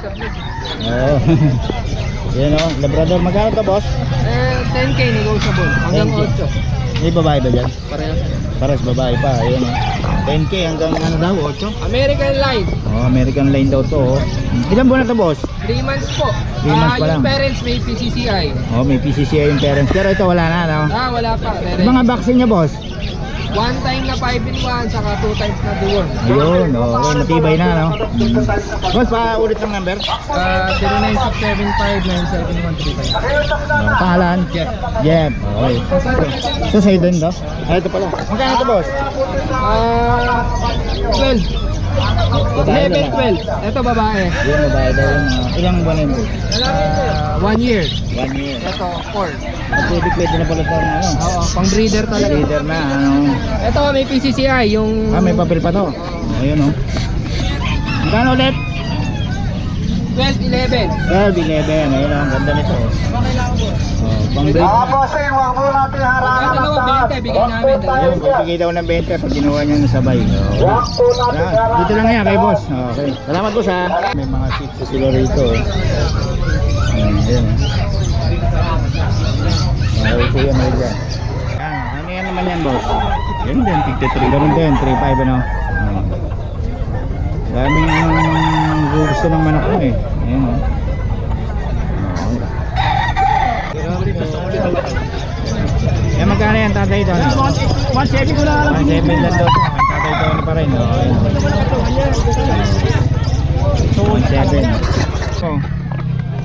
Oo. Yan o, Labrador. Magkano to, boss? 10k negotiable. Hanggang 8. May babae ba dyan? Parehas. Pares babae pa. Ayan o. 10k hanggang ano daw, 8? American Line. Oh, American line daw to. Ilan buwan na to, boss? 3 months po. 3 months pa lang. Yung parents may PCCI. Oh, may PCCI yung parents. Pero ito wala na, no? Wala pa. Mga vaccine niya, boss? 1 time na 5-in-1, saka 2 times na dual. Ayun, okay, matibay na, no? Boss, pa-ulit ng number? 096759713. Pangalan? Jeff. Jeff, okay. Ito sa'yo din, no? Ay, ito pala. Magkano ito, boss? 12. 11, 12. Ito babae. Yung babae daw yung ilang buwan na yun, boss? 1 year. 1 year. Ito, 4. Pwede na pala ito, ano? Oo, pang breeder talaga. Leader na, ano? Ito may PCCI, yung... May papel pa to. Ayun, no? Magkano ulit? 12, 11. 12, 11. Ayun, ang ganda nito. Pang break. Bossing, wag mo natin harangan Ito naman 20, bigay namin. Ayun, bibigay daw ng 20 pag ginawa niya ng sabay. Dito lang yan kay boss. Okay. Salamat boss ha. May mga seats sila rito. Ayun. Okay, kuya may dyan. Ano yan naman yan boss? Yan din, 53. Ganun din, 3.5 ano. Daming gusto ng manok mo eh. Ayun o. Yan magkano yan tatay ito? 170 ko lang alam. 1.7 lang daw ito. Tatay ito pa rin. 1.7. Oh.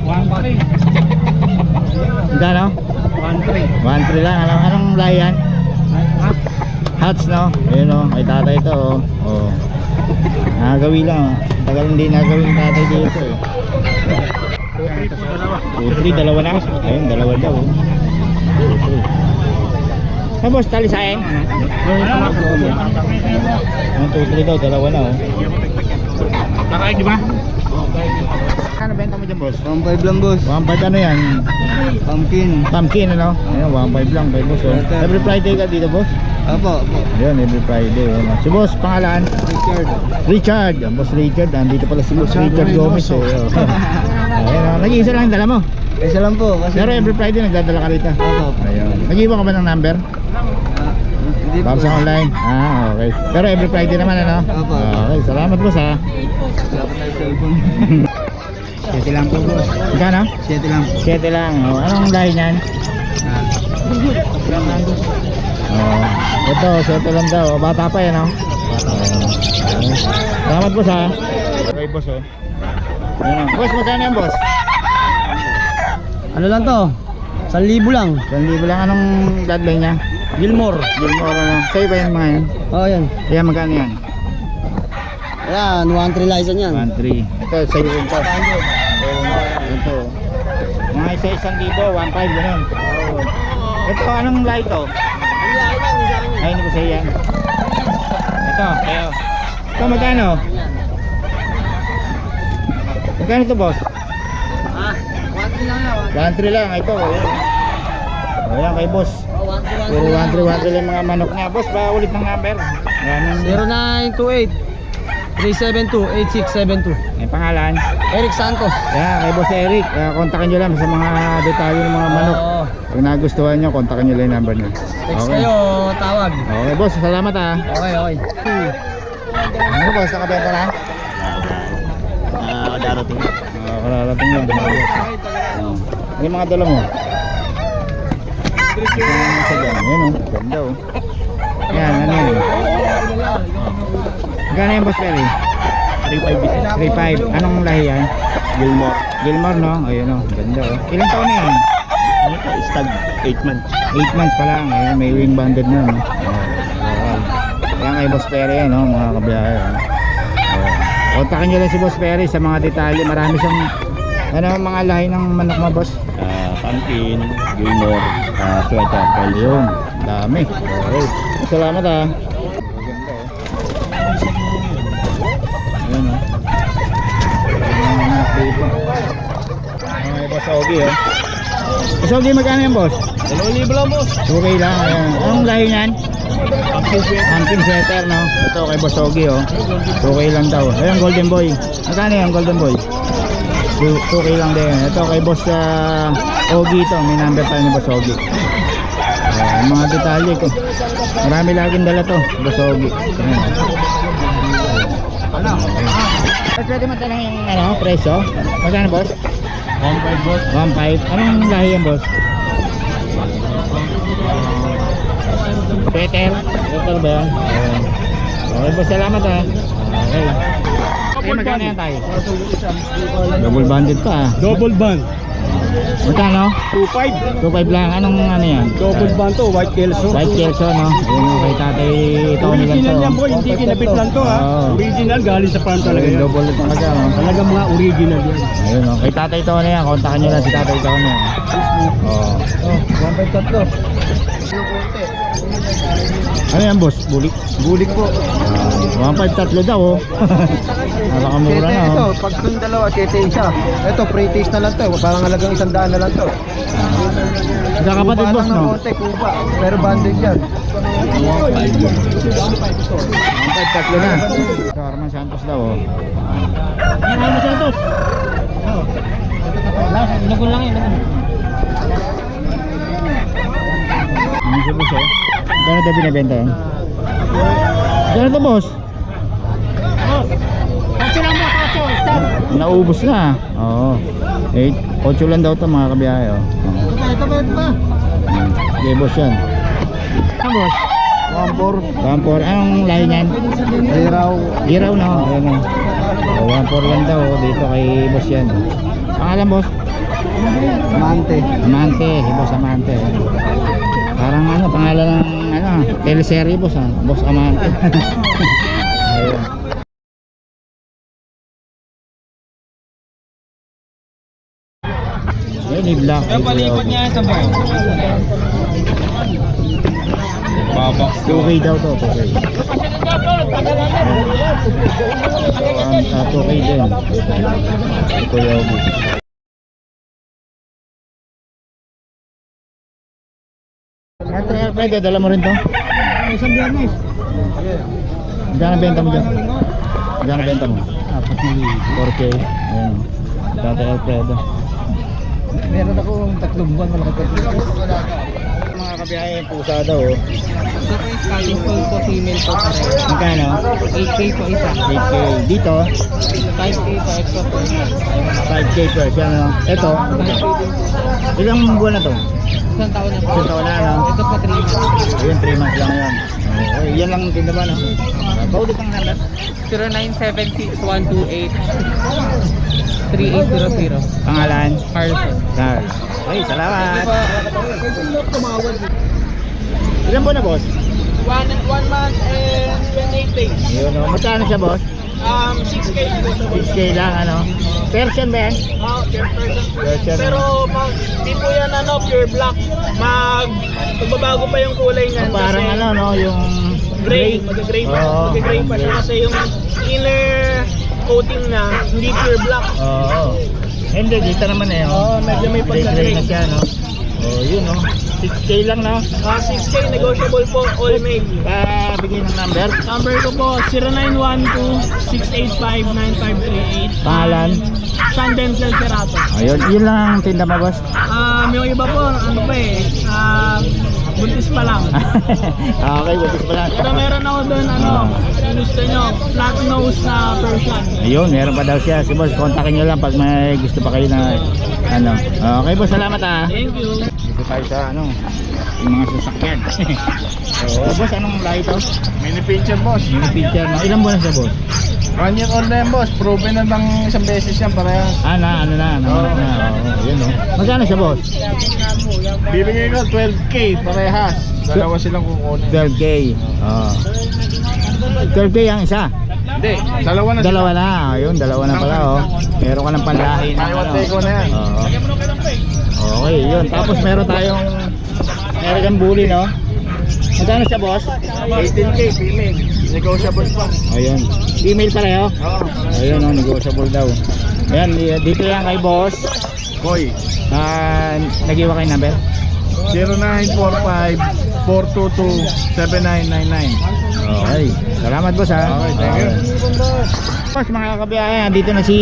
1.3. Gano? 1.3. 1.3 lang. Anong lahi yan? Hats no? Ayun o. May tatay ito o. Oh. Nakagawi lang. Tagal hindi nagawin ng tatay dito eh. 2-3, dalawa na. Ayun, dalawa daw. 2-3. Boss, talisain? 2-3 daw, dalawa na oh. Nakain di ba? Ano benta mo dyan boss? 1.5 lang, boss. 1.5 ano yan? Pumpkin. Pumpkin ano? Ayun, 1.5 lang kay boss oh. Every Friday ka dito boss? Apo. Ayun, every Friday oh. Si boss, pangalan? Richard. Ang boss Richard, andito pala si boss Richard Gomez eh. Ayun oh, nag-iisa lang yung dala mo? Isa lang po. Kasi Pero every Friday nagdadala ka rito? Apo. Ayun. Nag-iwan ka ba ng number? Hindi po. Babs online? Okay. Pero every Friday naman ano? Apo. Okay, salamat boss ha. Dapat tayo cellphone. 7 lang po boss. Magkano? 7 lang. 7 lang. Oh, anong lahi niyan? Oh, ito, 7 lang daw. Bata pa yan, no? Okay. Salamat boss ha. Okay boss oh. Ayan, boss, magkano yan boss? Ano lang to? 1,000 lang. 1,000 lang. Anong bloodline niya? Gilmore. Gilmore ano? Sa'yo ba yan mga yan? Oh, yan. Ayan, magkano yan? Ayan, 1.3 license yan. 1,300. Ito, sa'yo rin to. Ito. Mga isa 1,000, 1,500 ganun. Ito, anong lahi to? Ay, hindi ko sa'yo yan. Ito, kayo. Ito, magkano? Magkano ito, boss? 1.3 lang yan. 1,300 lang. Ito, ayan. Ayan, kay boss. Puro 1,300 lang mga manok niya. Boss, ba ulit ng number? Ayan, 0928-372-8672. may pangalan. Eric Santos. Ayan, kay boss Eric. Kontakin nyo lang sa mga detalye ng mga manok. Oo. Pag nagustuhan nyo, kontakin nyo lang yung number nyo. Text kayo, tawag. Okay, boss. Salamat ha. Okay, okay. Ano boss, nakabenta na? Darating. Kararating lang. Ano yung mga dala mo? Yan o, ganda o. Yan, ano yun? Gana yung boss Perry? 3.5. Anong lahi yan? Gilmore. Gilmore no? Ayun o, ganda o. Ilang taon na yan? Stag 8 months. 8 months pa lang. Ayan, may wing banded na no? Yan kay boss Perry yan no, mga kabiyahe. Kontakin nyo lang si boss Perry sa mga detalye. Marami siyang mga lahi ng manok mo boss? Pumpkin, Gilmore, sweater, Yun, dami. Okay. Salamat ha. Maganda oh. Ayan oh. May boss Ogie oh. Boss Ogie, magkano yan boss? 2,000 lang, boss. Okay lang. Ayan. Anong lahi yan? Pumpkin setter no. Ito kay boss Ogie oh. Okay lang daw. Ayan, golden boy. Magkano yan golden boy? 2K lang din. Ito kay Boss Ogie to. May number pa ni Boss Ogie. Mga detalye ko. Marami laging dala to. Boss Ogie. Ano? Pwede matanong yung presyo? Magkano boss? 1.5 boss. 1.5. Anong lahi yan boss? Peter? Peter ba yan? Okay boss, salamat ha. Okay. Ay, magkano yan tayo? Double banded pa. Double band. Magkano? 2.5. 2.5 lang. Anong ano yan? Double band to, white kelso. White Kelso no? Yun yung kay tatay Tony lang Original to. yan boy, hindi kinabit lang to ha. Oo. Original, galing sa farm talaga yan. Double talaga no? Talaga mga original yan. Ayun no? Kay tatay Tony yan. Kontakan nyo lang si tatay Tony. Oo. 1.5 Ano yan boss? Bulik? Bulik po. 1.5 daw oh. Napakamura na Ito, oh. pag yung dalawa, 7 isa. Ito, pre-taste na lang to. Parang halagang 100 na lang to. Kakapatid boss Kuba lang ng no? konti, kuba. Pero banded yan. 1.5 na. Ito Arman Santos daw oh. Arman Santos. Nagul lang yun. Ano siya boss oh? Gano'n ito binibenta yan? Gano'n ito boss? Naubos na. Oo. 8 lang daw ito mga kabiyahe oh. Ito ba? Okay boss yan. Ano boss? 1.4. Anong lahi niyan? Iraw no? Ayan o. 1.4 lang daw dito kay boss yan. Pangalan boss? Amante. Amante. Si boss Amante. Parang ano, pangalan ng teleserye boss ha. Boss Amante. Ayun. Ayun, i-block. Yung palipad niya sa bar. Babak. 2K daw to, 2K. 2K din. Kuya Obi. Pwede, dala mo rin to? Isang biyernes. Magkano benta mo dyan? Magkano benta mo? 4K. Ayan. Dati Alfredo. Meron akong 3 buwan malaki pa. Mga kabiyahe yung pusa daw oh. Ito po yung starting call po, female po pa rin. Magkano? 8K po isa. 8K. Dito? 5K po extra po. 5K per siya no? Ito? Ilang buwan na to? Isang taon na po. Isang taon na no? Ito po 3 months. Ayun, 3 months lang yun. Okay, yan lang tinda ba no? Paulit ang number? 0976-128-3800. Pangalan? Carlson. Sir. Okay, salamat. Po. Ilan buwan na boss? 1 month and 28 days. Yun no? Magkano siya boss? 6K po. 6K lang ano? Persian ba yan? Persian. Pero di po yan pure black. Magbabago pa yung kulay niyan. Parang kasi ano no? Yung gray. Mag-gray pa. Oo. Mag-gray pa siya kasi yung inner coating na hindi pure black. Oo. Hindi, dito naman eh. Oo, medyo may Gray-gray pagka-gray. na siya no? Oh, yun no? 6K lang no? 6K negotiable po, all made. Bigay ng number. Number ko po 0912-685-9538. Pangalan? San Denzel Cerato. Ayun, yun lang ang tinda mo boss. Yung iba po, ano pa eh, buntis pa lang. Okay, butis pa lang. Pero meron ako doon, kung gusto nyo, flat nose na Persian. Ayun, meron pa daw siya. Si boss, kontakin nyo lang pag may gusto pa kayo na ano. Okay boss, salamat ah. Thank you. Dito tayo sa ano, yung mga sasakyan. So, boss, anong lahi to? Mini pincher boss. Yung picture mo. Ilang buwan na siya boss? 1 year old na yan boss. Proven na ng isang beses yan parehas. Ano na. Oo, yun o. Magkano siya boss? Bibigay ko 12K parehas. Dalawa silang kukunin. 12K. Oo. 12K ang isa. Hindi, dalawa na Dalawa na. Ayun, dalawa na pala oh. Meron ka ng panlahi na Taiwan Teco na yan. Oo. Okay, yun. Tapos meron tayong American Bully, no? Magkano siya, boss? 18K female. Negotiable pa. Ayun. Female pareho? Oo. Ayun, oh, negotiable daw. Ayan, dito yan kay boss. Boy, Nag-iwa kayo number? 0945-422-7999. Okay. Salamat boss ha. Okay, thank you. Boss, mga kabiyayan, dito na si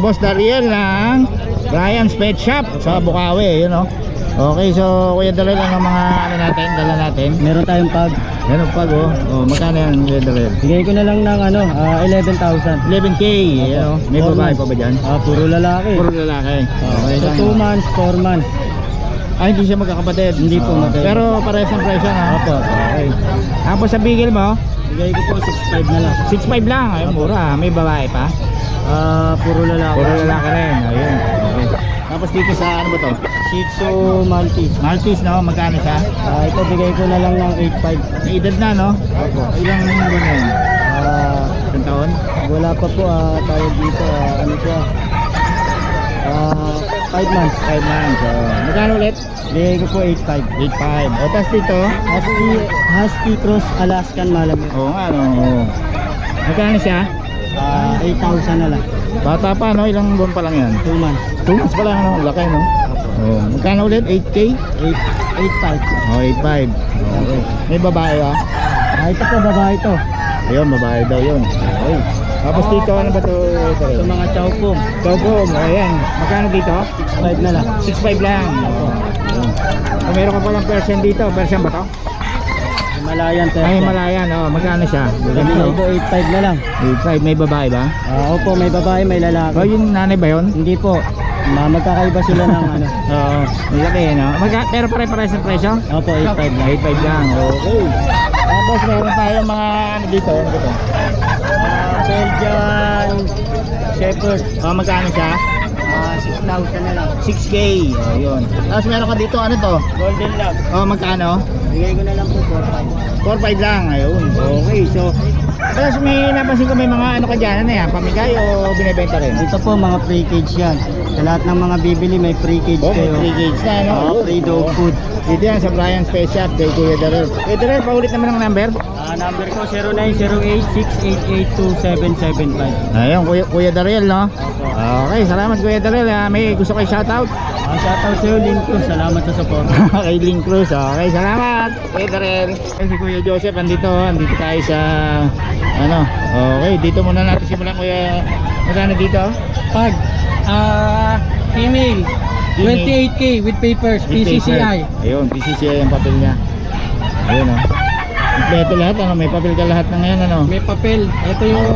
Boss Dariel ng Brian's Pet Shop sa Bukawi, yun o. Okay, so Kuya Dariel, ang mga ano natin, dala natin. Meron tayong pag. Meron pag oh. Oh, magkano yan Kuya Dariel? Bigay ko na lang ng 11,000. 11K, yun o. May babae pa ba dyan? Puro lalaki. Puro lalaki. Okay So lang. 2 months, 4 months. Ay, hindi siya magkakapatid. Hindi po magkaiba. Pero parehas ang presyo na. Opo. Okay. Tapos sa bigel mo, Bigay ko po 6,500 na lang. 6.5 lang. Ay, mura. May babae pa. Puro lalaki. Puro lalaki rin. Ayun. Okay. Tapos dito sa ano ba to? Shih Tzu Maltese. Maltese, no? Magkano siya? Ito bigay ko na lang ng 8,500. May edad na, no? Opo. Ilang buwan na yun? Isang taon? Wala pa po tawag dito. Ano siya? 5 months. 5 months. So, magkano ulit? Bigay ko po 8,500. 8.5. O, tapos dito? Husky Cross Alaskan Malamig. Oo nga, no? Oo. Magkano siya? 8,000 na lang. Bata pa, no? Ilang buwan pa lang yan? 2 months. 2 months pa lang, no? Laki, no? Oo. Magkano ulit? 8K? 8,500. O, 8.5. Okay. May babae ba? Ito po, babae ito. Ayun, babae daw yun. Okay. Tapos dito, ano ba ito? Sa mga chow po. Togom, ayan. Magkano dito? 6,500 na lang. 6.5 lang. Ayun. O, meron ka palang Persian dito. Persian ba to? Himalayan Ay, Persian. Himalayan. O, magkano siya? Bigay ko 8,500 na lang. 8.5. May babae ba? Opo, may babae, may O, lalaki. yung nanay ba yun? Hindi po. Magkakaiba sila ng ano. Oo. Malaki, no? Pero pare-pares ang presyo? Opo, 8,500 lang. 8.5 lang. Okay. Tapos meron tayong mga ano dito. Ano dito? Belgian Shepherd. O, magkano siya? 6,000 na lang. 6K. O, yun. Tapos meron ka dito. Ano to? Golden Lab. O, magkano? Bigay ko na lang po 4,500. 4.5 lang. Ayun. Okay. So, tapos may napansin ko may mga ano ka dyan. Ano yan? Pamigay o binibenta rin? Ito po mga free cage yan. Sa lahat ng mga bibili may free cage Oh, kayo. may 3 gauge na, no? Free dog food. Dito yan sa Brian's Pet Shop kay Kuya Darrell. Kuya Darrell, paulit naman ang number. Number ko 0908-688-2775. Ayun, Kuya Darrell, no? Okay, salamat Kuya Darrell. May gusto kayo shoutout? Shoutout sa'yo, Lincoln. Salamat sa support. Kay Link Cruz. Okay, salamat Kuya Darrell. Si Kuya Joseph, andito tayo sa ano. Okay, dito muna natin simulan Kuya. Magkano dito? Pag, female, 28K with papers, PCCI. Ayun, PCCI ang papel niya. Ayun, oh. Kompleto lahat, ano? May papel ka lahat na ngayon, ano? May papel. Ito yung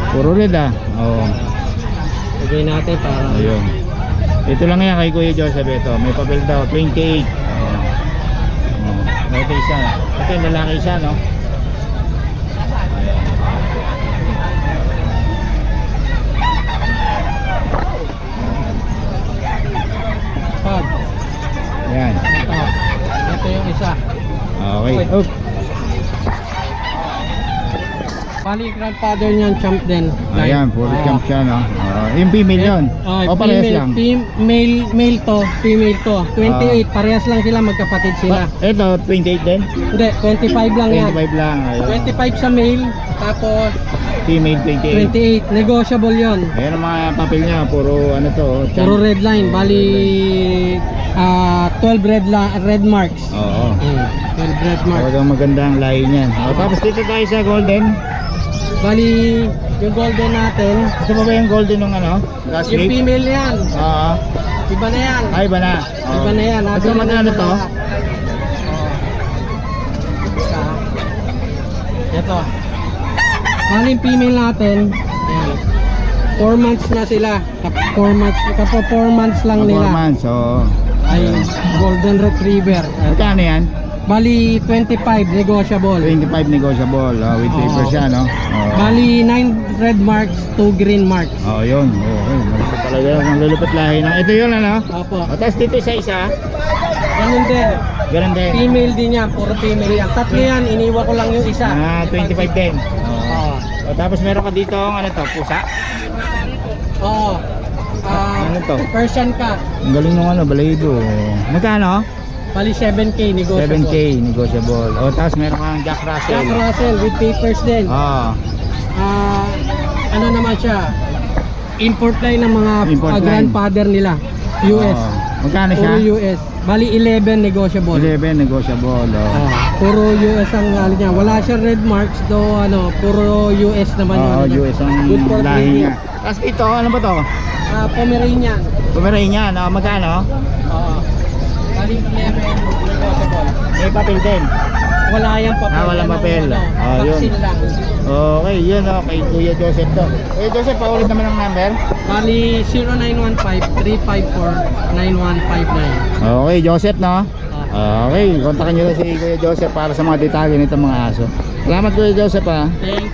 Puro red, ah. Oo. lagay natin para Ayun. Ito lang yan kay Kuya Joseph, ito. May papel daw, 28. Ito isa. Ito yung lalaki isa, no? pag. Yan. Ito yung isa. Okay. Oh. Bali, grandfather niyan, champ din. Ayan, puro champ siya, no? Yung female yun. O, parehas lang. Male to, female to. 28, parehas lang sila, magkapatid sila. Ito, 28 din? Hindi, 25 lang yan. 25 lang. Ayun. 25 sa male, tapos Female, 28. 28, negotiable yon. Ayan ang mga papel niya. Puro ano to. Champ. Puro red line, bali 12 red marks. Oo. 12 red marks. Talagang maganda ang lahi niyan. O, tapos dito tayo sa golden. Bali, yung golden natin, Ito ba yung golden ng ano? Last yung week? female yan, Oo. iba na yan. Ay, iba na. Iba na yan. Ito magkano to? Ito. Bali yung female natin, 4 months na sila. 4 months lang nila. 4 months, oo. Ay, golden retriever. Magkano yan? Bali, 25 negotiable. 25 negotiable. With paper Oo. siya, no? Oo. Bali, 9 red marks, 2 green marks. Oo, yun. Okay. Malapit talaga ang lulupot lahi ng. Ito yun, ano? Opo. O, tapos dito sa isa. Ganun din. Ganun din. Female din yan, puro female yan. Tatlo yan, iniwan ko lang yung isa. 25 din. Oo. O, tapos meron ka dito, ano to? Pusa? Oo. Ano to? Persian cat. Ang galing nung ano, balahibo. Magkano? Bali 7K negotiable. 7K negotiable. O, tapos meron kang Jack Russell. Jack Russell with papers din. Oo. Ano naman siya? Import line ng mga Import line. grandfather nila. US. Oo. Magkano siya? Puro US. Bali 11 negotiable. 11 negotiable. Oh. Puro US ang ano niya. Wala siya red marks do ano, puro US naman yun. Oo, ano. US ang Good for lahi breeding. niya. Tapos ito, ano ba to? Pomeranian. Pomeranian, magkano? Oo. Bali 11 negotiable. May papel din. Wala yang papel. Walang papel. Ano, Yun. vaccine lang. Okay, yun kay Kuya Joseph to. Kuya Joseph, paulit naman ang number. Bali 0915-354-9159. Okay, Joseph, no? Okay, kontakin nyo lang si Kuya Joseph para sa mga detalye nitong mga aso. Salamat Kuya Joseph, ha. Thank you.